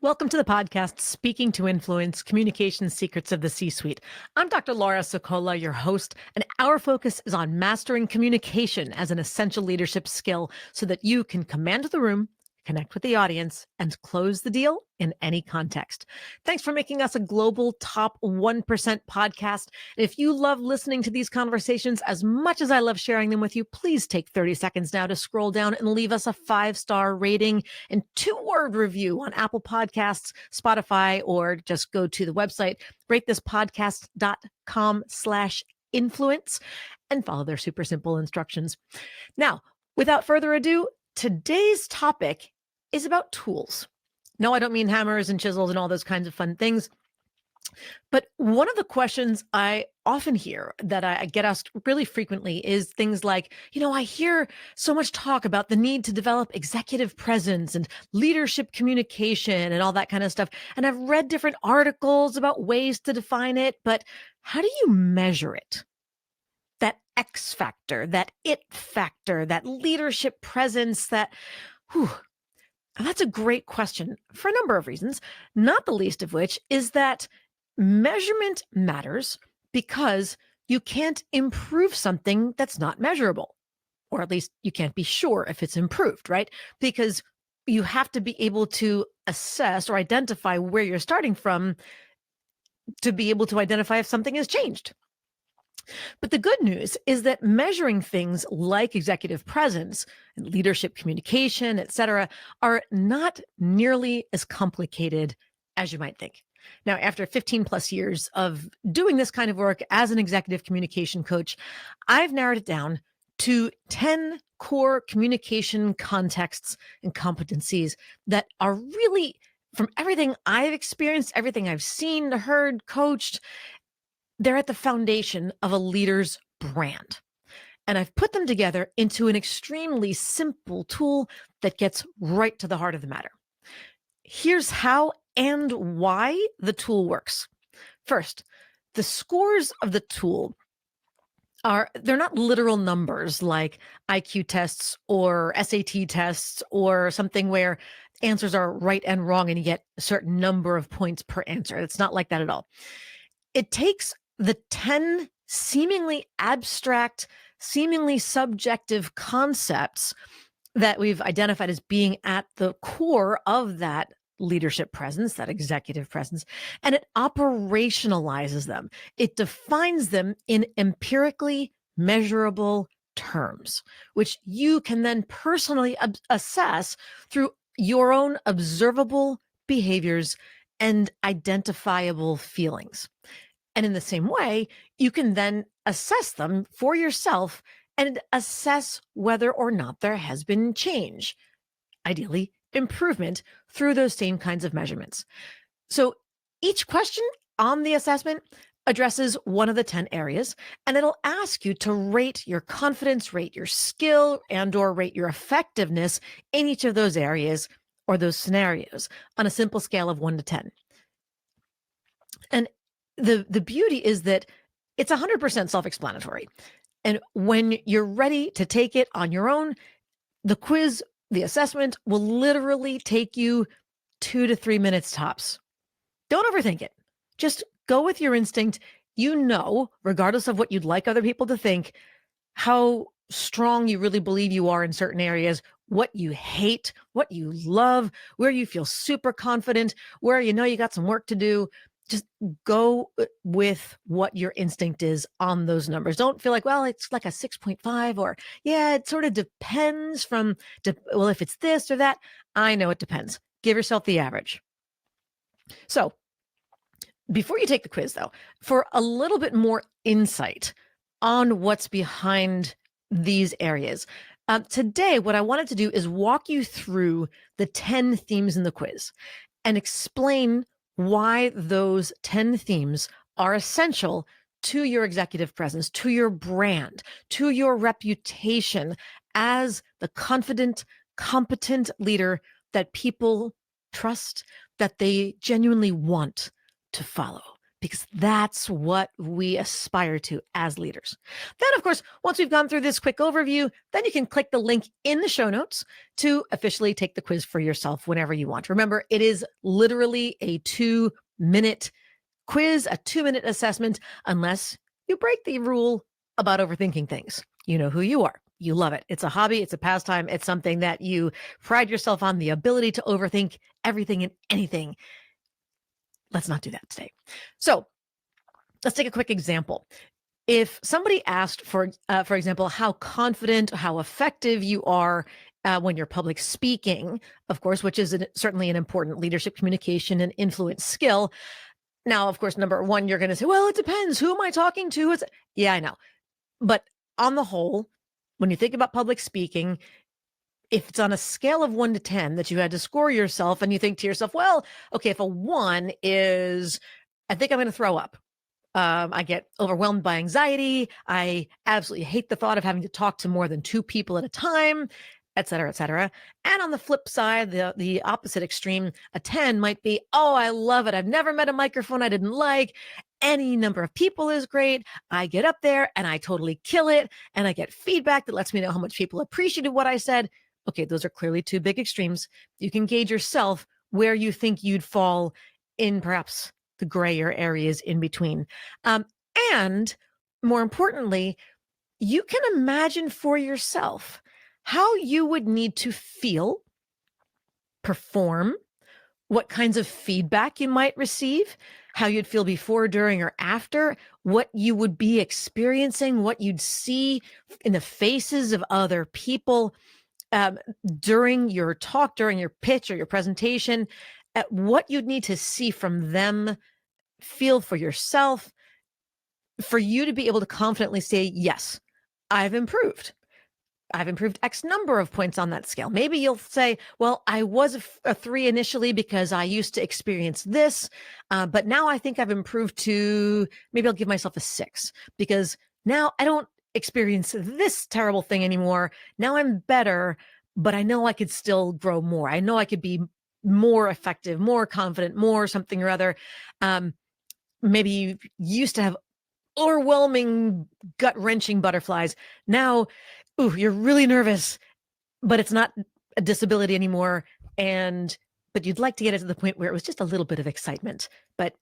Welcome to the podcast, Speaking to Influence, Communication Secrets of the C-Suite. I'm Dr. Laura Sicola, your host, and our focus is on mastering communication as an essential leadership skill so that you can command the room, connect with the audience, and close the deal in any context. Thanks for making us a global top 1% podcast. And if you love listening to these conversations as much as I love sharing them with you, please take 30 seconds now to scroll down and leave us a 5-star rating and 2-word review on Apple Podcasts, Spotify, or just go to the website, ratethispodcast.com/influence, and follow their super simple instructions. Now, without further ado, today's topic is about tools. No, I don't mean hammers and chisels and all those kinds of fun things. But one of the questions I often hear that I get asked really frequently is things like, I hear so much talk about the need to develop executive presence and leadership communication and all that kind of stuff. And I've read different articles about ways to define it, but how do you measure it? That X factor, that it factor, that leadership presence, that's a great question for a number of reasons, not the least of which is that measurement matters because you can't improve something that's not measurable, or at least you can't be sure if it's improved, right? Because you have to be able to assess or identify where you're starting from to be able to identify if something has changed. But the good news is that measuring things like executive presence and leadership communication, et cetera, are not nearly as complicated as you might think. Now, after 15 plus years of doing this kind of work as an executive communication coach, I've narrowed it down to 10 core communication contexts and competencies that are really, from everything I've experienced, everything I've seen, heard, coached, they're at the foundation of a leader's brand. And I've put them together into an extremely simple tool that gets right to the heart of the matter. Here's how and why the tool works. First, the scores of the tool they're not literal numbers like IQ tests or SAT tests or something where answers are right and wrong and you get a certain number of points per answer. It's not like that at all. It takes the 10 seemingly abstract, seemingly subjective concepts that we've identified as being at the core of that leadership presence, that executive presence, and it operationalizes them. It defines them in empirically measurable terms, which you can then personally assess through your own observable behaviors and identifiable feelings. And in the same way, you can then assess them for yourself and assess whether or not there has been change, ideally improvement, through those same kinds of measurements. So each question on the assessment addresses one of the 10 areas, and it'll ask you to rate your confidence, rate your skill, and/or rate your effectiveness in each of those areas or those scenarios on a simple scale of 1 to 10. And the beauty is that it's 100% self-explanatory. And when you're ready to take it on your own, the quiz, the assessment will literally take you 2 to 3 minutes tops. Don't overthink it. Just go with your instinct. Regardless of what you'd like other people to think, how strong you really believe you are in certain areas, what you hate, what you love, where you feel super confident, where you got some work to do. Just go with what your instinct is on those numbers. Don't feel like, well, it's like a 6.5 or, yeah, it sort of depends if it's this or that. I know it depends. Give yourself the average. So before you take the quiz, though, for a little bit more insight on what's behind these areas, today, what I wanted to do is walk you through the 10 themes in the quiz and explain why those 10 themes are essential to your executive presence, to your brand, to your reputation as the confident, competent leader that people trust, that they genuinely want to follow. because that's what we aspire to as leaders. Then, of course, once we've gone through this quick overview, then you can click the link in the show notes to officially take the quiz for yourself whenever you want. Remember, it is literally a 2-minute quiz, a 2-minute assessment, unless you break the rule about overthinking things. You know who you are. You love it. It's a hobby. It's a pastime. It's something that you pride yourself on, the ability to overthink everything and anything. Let's not do that today. So let's take a quick example. If somebody asked, for example, how confident, how effective you are when you're public speaking, of course, which is certainly an important leadership communication and influence skill. Now, of course, number one, you're going to say, well, it depends. Who am I talking to? Yeah, I know. But on the whole, when you think about public speaking, if it's on a scale of 1 to 10 that you had to score yourself and you think to yourself, well, okay, if a 1 is, I think I'm going to throw up. I get overwhelmed by anxiety. I absolutely hate the thought of having to talk to more than 2 people at a time, et cetera, et cetera. And on the flip side, the opposite extreme, a 10 might be, oh, I love it. I've never met a microphone I didn't like. Any number of people is great. I get up there and I totally kill it. And I get feedback that lets me know how much people appreciated what I said. Okay, those are clearly 2 big extremes. You can gauge yourself where you think you'd fall in perhaps the grayer areas in between. And more importantly, you can imagine for yourself how you would need to feel, perform, what kinds of feedback you might receive, how you'd feel before, during, or after, what you would be experiencing, what you'd see in the faces of other people during your talk, during your pitch or your presentation, what you'd need to see from them, feel for yourself, for you to be able to confidently say, yes, I've improved. I've improved X number of points on that scale. Maybe you'll say, well, I was a 3 initially because I used to experience this, but now I think I've improved to, maybe I'll give myself a 6 because now I don't experience this terrible thing anymore. Now I'm better, but I know I could still grow more. I know I could be more effective, more confident, more something or other. Maybe you used to have overwhelming, gut-wrenching butterflies. Now, ooh, you're really nervous, but it's not a disability anymore. But you'd like to get it to the point where it was just a little bit of excitement, but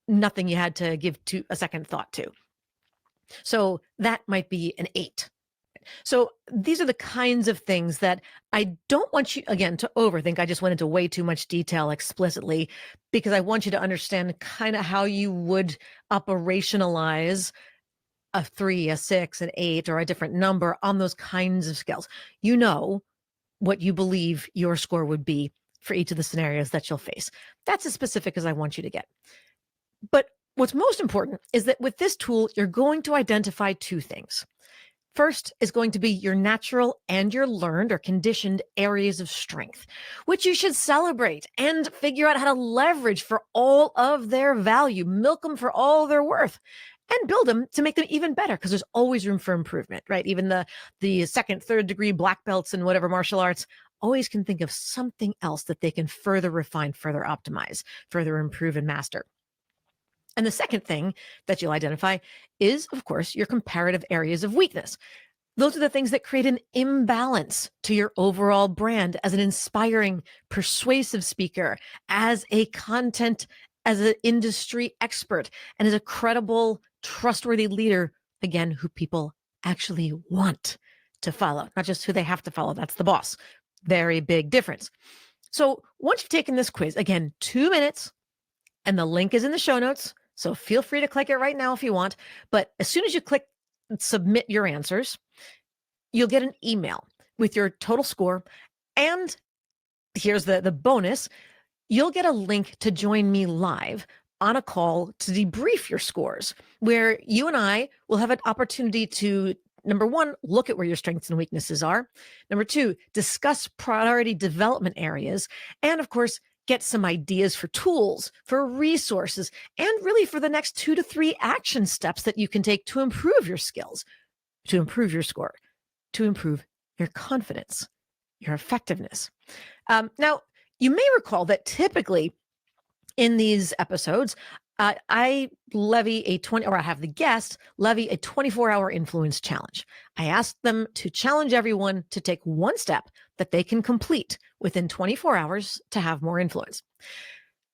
nothing you had to give to a second thought to. So that might be an 8. So these are the kinds of things that I don't want you, again, to overthink. I just went into way too much detail explicitly because I want you to understand kind of how you would operationalize a 3, a 6, an 8, or a different number on those kinds of scales. You know what you believe your score would be for each of the scenarios that you'll face. That's as specific as I want you to get. But what's most important is that with this tool, you're going to identify 2 things. First is going to be your natural and your learned or conditioned areas of strength, which you should celebrate and figure out how to leverage for all of their value, milk them for all their worth, and build them to make them even better because there's always room for improvement, right? Even the second, third degree black belts in whatever martial arts always can think of something else that they can further refine, further optimize, further improve and master. And the second thing that you'll identify is, of course, your comparative areas of weakness. Those are the things that create an imbalance to your overall brand as an inspiring, persuasive speaker, as as an industry expert, and as a credible, trustworthy leader, again, who people actually want to follow, not just who they have to follow. That's the boss. Very big difference. So once you've taken this quiz, again, 2 minutes, and the link is in the show notes. So feel free to click it right now if you want. But as soon as you click submit your answers, you'll get an email with your total score. And here's the bonus. You'll get a link to join me live on a call to debrief your scores, where you and I will have an opportunity to, number 1, look at where your strengths and weaknesses are. Number 2, discuss priority development areas. And of course, get some ideas for tools, for resources, and really for the next 2 to 3 action steps that you can take to improve your skills, to improve your score, to improve your confidence, your effectiveness. Now, you may recall that typically in these episodes, I levy a 20, or I have the guest levy a 24-hour influence challenge. I ask them to challenge everyone to take one step that they can complete within 24 hours to have more influence.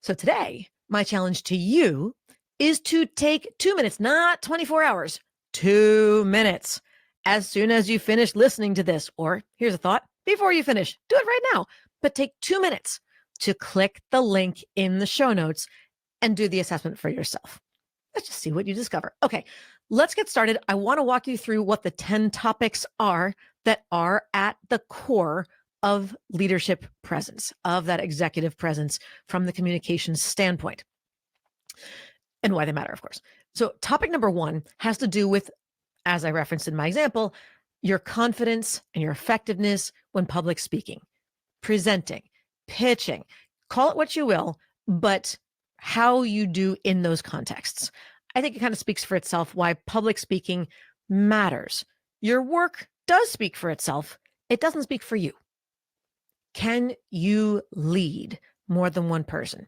So today, my challenge to you is to take 2 minutes, not 24 hours, 2 minutes. As soon as you finish listening to this, or here's a thought, before you finish, do it right now, but take 2 minutes to click the link in the show notes and do the assessment for yourself. Let's just see what you discover. Okay, let's get started. I want to walk you through what the 10 topics are that are at the core of leadership presence, of that executive presence from the communications standpoint, and why they matter, of course. So topic number 1 has to do with, as I referenced in my example, your confidence and your effectiveness when public speaking, presenting, pitching, call it what you will, but how you do in those contexts. I think it kind of speaks for itself why public speaking matters. Your work does speak for itself. It doesn't speak for you. Can you lead more than one person?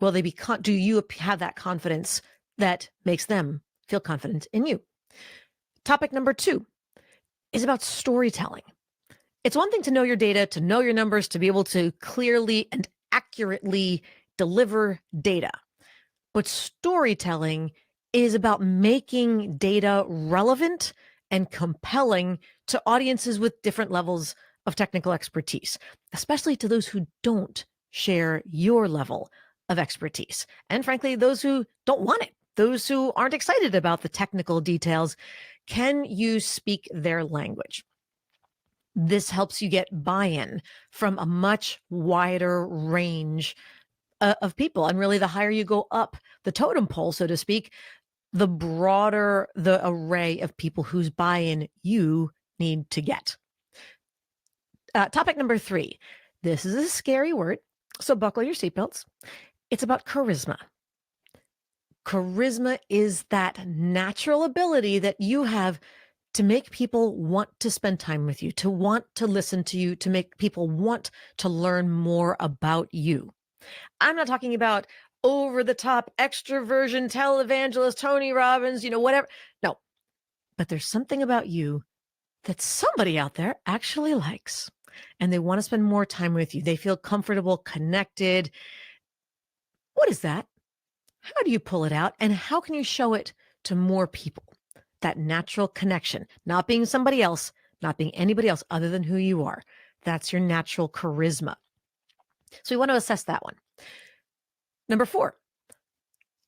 Will they be, do you have that confidence that makes them feel confident in you? Topic number 2 is about storytelling. It's one thing to know your data, to know your numbers, to be able to clearly and accurately deliver data. But storytelling is about making data relevant and compelling to audiences with different levels of technical expertise, especially to those who don't share your level of expertise. And frankly, those who don't want it, those who aren't excited about the technical details. Can you speak their language? This helps you get buy-in from a much wider range of people. And really, the higher you go up the totem pole, so to speak, the broader the array of people whose buy-in you need to get. Topic number 3. This is a scary word, so buckle your seatbelts. It's about charisma. Charisma is that natural ability that you have to make people want to spend time with you, to want to listen to you, to make people want to learn more about you. I'm not talking about over the top extroversion, televangelist, Tony Robbins, whatever. No, but there's something about you that somebody out there actually likes, and they want to spend more time with you. They feel comfortable, connected. What is that? How do you pull it out? And how can you show it to more people? That natural connection, not being somebody else, not being anybody else other than who you are. That's your natural charisma. So we want to assess that one. Number 4,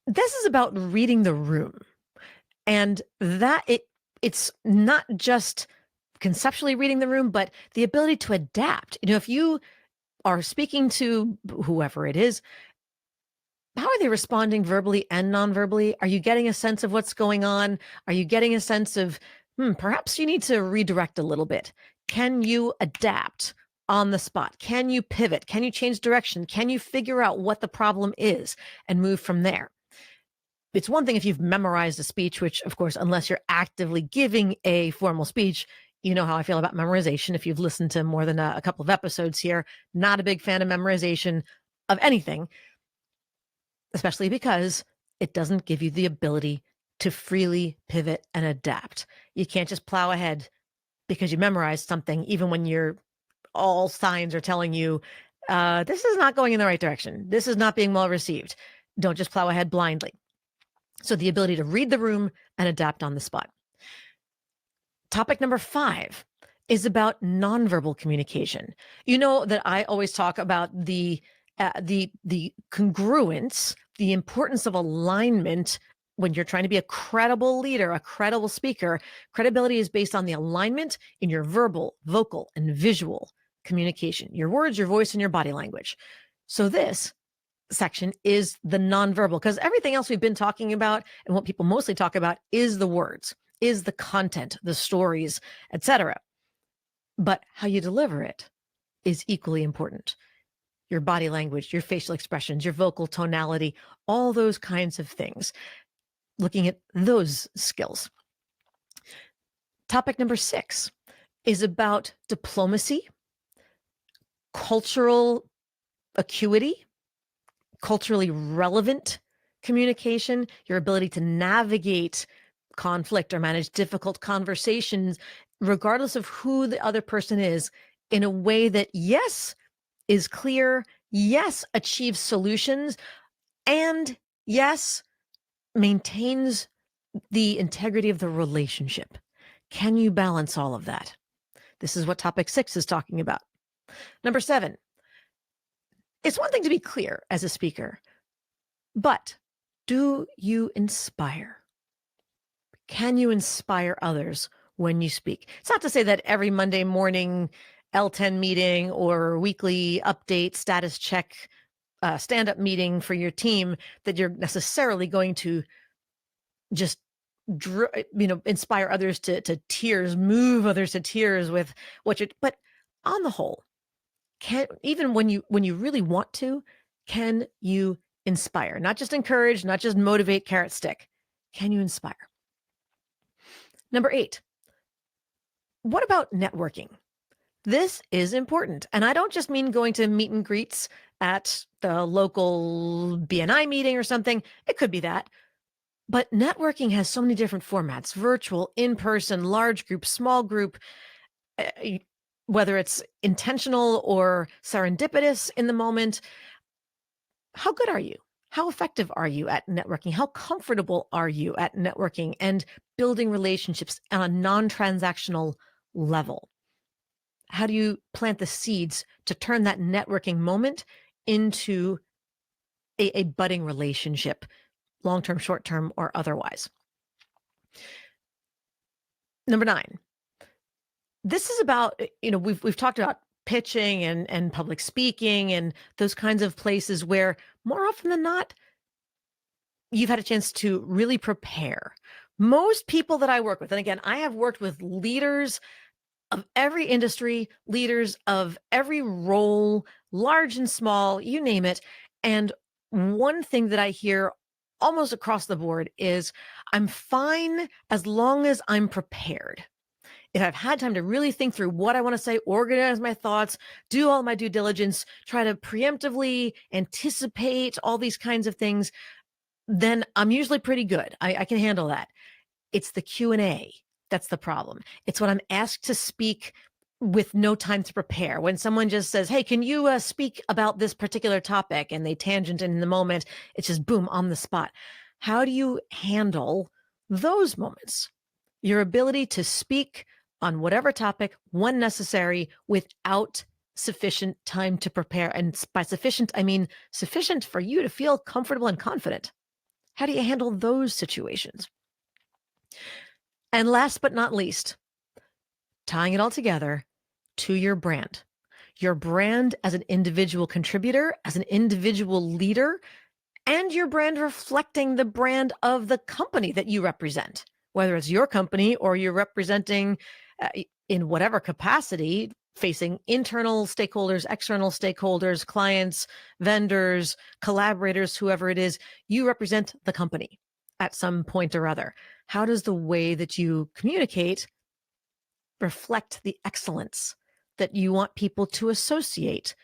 this is about reading the room. And that it's not just conceptually reading the room, but the ability to adapt. If you are speaking to whoever it is, how are they responding verbally and non-verbally? Are you getting a sense of what's going on? Are you getting a sense of, perhaps you need to redirect a little bit? Can you adapt on the spot? Can you pivot? Can you change direction? Can you figure out what the problem is and move from there? It's one thing if you've memorized a speech, which, of course, unless you're actively giving a formal speech, you know how I feel about memorization. If you've listened to more than a couple of episodes here, not a big fan of memorization of anything, especially because it doesn't give you the ability to freely pivot and adapt. You can't just plow ahead because you memorized something, even when all signs are telling you, this is not going in the right direction. This is not being well received. Don't just plow ahead blindly. So the ability to read the room and adapt on the spot. Topic number 5 is about nonverbal communication. You know that I always talk about the congruence, the importance of alignment when you're trying to be a credible leader, a credible speaker. Credibility is based on the alignment in your verbal, vocal, and visual communication, your words, your voice, and your body language. So this section is the nonverbal, because everything else we've been talking about and what people mostly talk about is the words, is the content, the stories, etc. But how you deliver it is equally important. Your body language, your facial expressions, your vocal tonality, all those kinds of things. Looking at those skills. Topic number 6 is about diplomacy, cultural acuity, culturally relevant communication, your ability to navigate conflict or manage difficult conversations, regardless of who the other person is, in a way that, yes, is clear, yes, achieves solutions, and yes, maintains the integrity of the relationship. Can you balance all of that? This is what topic 6 is talking about. Number 7, it's one thing to be clear as a speaker, but do you inspire? Can you inspire others when you speak? It's not to say that every Monday morning L10 meeting or weekly update status check stand-up meeting for your team that you're necessarily going to just inspire others to tears, move others to tears with what you're, but on the whole, can, even when you really want to, can you inspire? Not just encourage, not just motivate, carrot stick. Can you inspire? Number 8, what about networking? This is important. And I don't just mean going to meet and greets at the local BNI meeting or something. It could be that. But networking has so many different formats: virtual, in-person, large group, small group, whether it's intentional or serendipitous in the moment. How good are you? How effective are you at networking? How comfortable are you at networking and building relationships on a non-transactional level? How do you plant the seeds to turn that networking moment into a budding relationship, long-term, short-term, or otherwise? Number 9, this is about, we've talked about pitching and public speaking and those kinds of places where more often than not, you've had a chance to really prepare. Most people that I work with, and again, I have worked with leaders of every industry, leaders of every role, large and small, you name it. And one thing that I hear almost across the board is, I'm fine as long as I'm prepared. If I've had time to really think through what I want to say, organize my thoughts, do all my due diligence, try to preemptively anticipate all these kinds of things, then I'm usually pretty good. I can handle that. It's the Q&A that's the problem. It's when I'm asked to speak with no time to prepare. When someone just says, hey, can you speak about this particular topic? And they tangent in the moment, it's just boom, on the spot. How do you handle those moments? Your ability to speak on whatever topic, when necessary, without sufficient time to prepare. And by sufficient, I mean sufficient for you to feel comfortable and confident. How do you handle those situations? And last but not least, tying it all together to your brand as an individual contributor, as an individual leader, and your brand reflecting the brand of the company that you represent, whether it's your company or you're representing in whatever capacity, facing internal stakeholders, external stakeholders, clients, vendors, collaborators, whoever it is, you represent the company at some point or other. How does the way that you communicate reflect the excellence that you want people to associate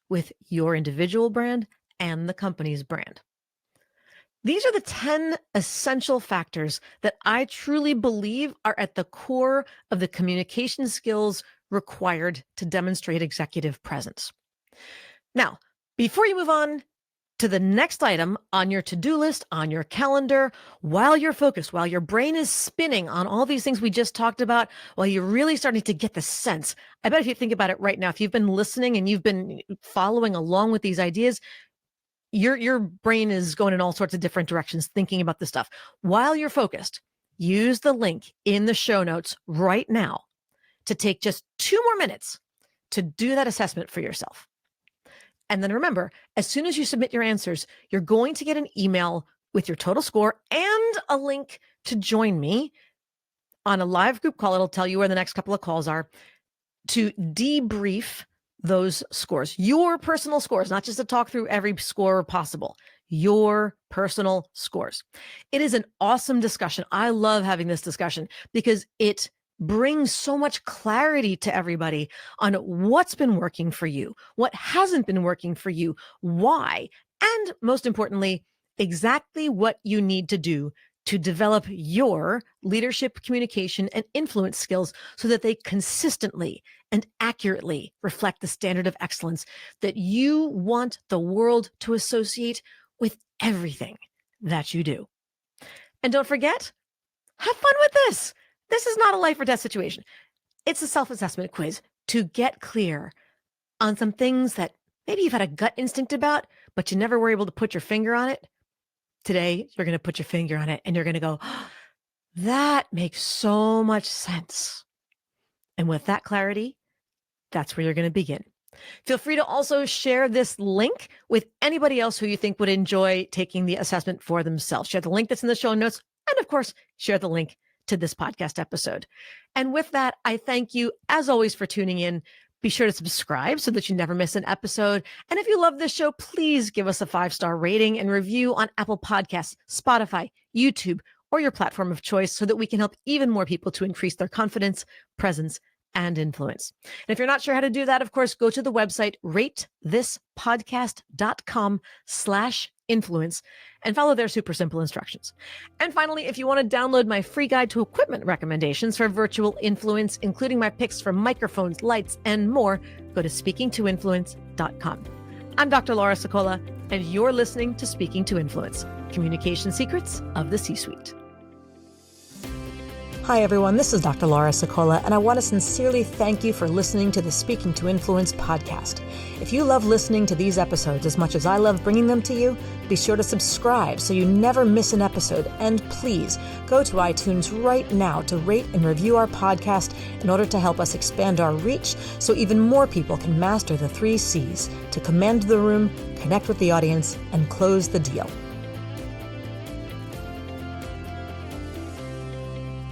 with your individual brand and the company's brand? These are the 10 essential factors that I truly believe are at the core of the communication skills required to demonstrate executive presence. Now, before you move on to the next item on your to-do list, on your calendar, while you're focused, while your brain is spinning on all these things we just talked about, while you're really starting to get the sense, I bet if you think about it right now, if you've been listening and you've been following along with these ideas, your brain is going in all sorts of different directions thinking about this stuff. While you're focused, use the link in the show notes right now to take just 2 more minutes to do that assessment for yourself. And then remember, as soon as you submit your answers, you're going to get an email with your total score and a link to join me on a live group call. It'll tell you where the next couple of calls are to debrief those scores, your personal scores, not just to talk through every score possible, your personal scores. It is an awesome discussion. I love having this discussion because it brings so much clarity to everybody on what's been working for you, what hasn't been working for you, why, and most importantly, exactly what you need to do to develop your leadership, communication, and influence skills so that they consistently and accurately reflect the standard of excellence that you want the world to associate with everything that you do. And don't forget, have fun with this. This is not a life or death situation. It's a self-assessment quiz to get clear on some things that maybe you've had a gut instinct about, but you never were able to put your finger on it. Today, you're going to put your finger on it and you're going to go, oh, that makes so much sense. And with that clarity, that's where you're going to begin. Feel free to also share this link with anybody else who you think would enjoy taking the assessment for themselves. Share the link that's in the show notes. And of course, share the link to this podcast episode. And with that, I thank you as always for tuning in. Be sure to subscribe so that you never miss an episode. And if you love this show, please give us a 5-star rating and review on Apple Podcasts, Spotify, YouTube, or your platform of choice so that we can help even more people to increase their confidence, presence, and influence. And if you're not sure how to do that, of course, go to the website ratethispodcast.com/influence and follow their super simple instructions. And finally, if you want to download my free guide to equipment recommendations for virtual influence, including my picks for microphones, lights, and more, go to speakingtoinfluence.com. I'm Dr. Laura Sicola, and you're listening to Speaking to Influence, Communication Secrets of the C-Suite. Hi, everyone. This is Dr. Laura Sicola, and I want to sincerely thank you for listening to the Speaking to Influence podcast. If you love listening to these episodes as much as I love bringing them to you, be sure to subscribe so you never miss an episode. And please go to iTunes right now to rate and review our podcast in order to help us expand our reach so even more people can master the 3 C's to command the room, connect with the audience, and close the deal.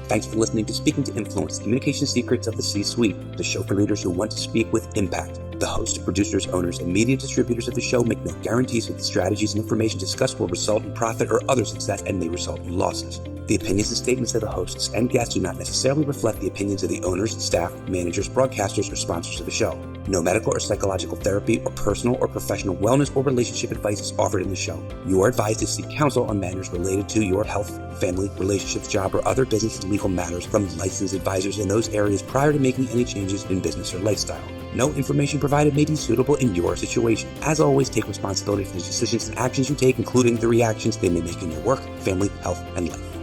Thanks for listening to Speaking to Influence, Communication Secrets of the C-Suite, the show for leaders who want to speak with impact. The hosts, producers, owners, and media distributors of the show make no guarantees that the strategies and information discussed will result in profit or other success and may result in losses. The opinions and statements of the hosts and guests do not necessarily reflect the opinions of the owners, staff, managers, broadcasters, or sponsors of the show. No medical or psychological therapy or personal or professional wellness or relationship advice is offered in the show. You are advised to seek counsel on matters related to your health, family, relationships, job, or other business and legal matters from licensed advisors in those areas prior to making any changes in business or lifestyle. No information provided may be suitable in your situation. As always, take responsibility for the decisions and actions you take, including the reactions they may make in your work, family, health, and life.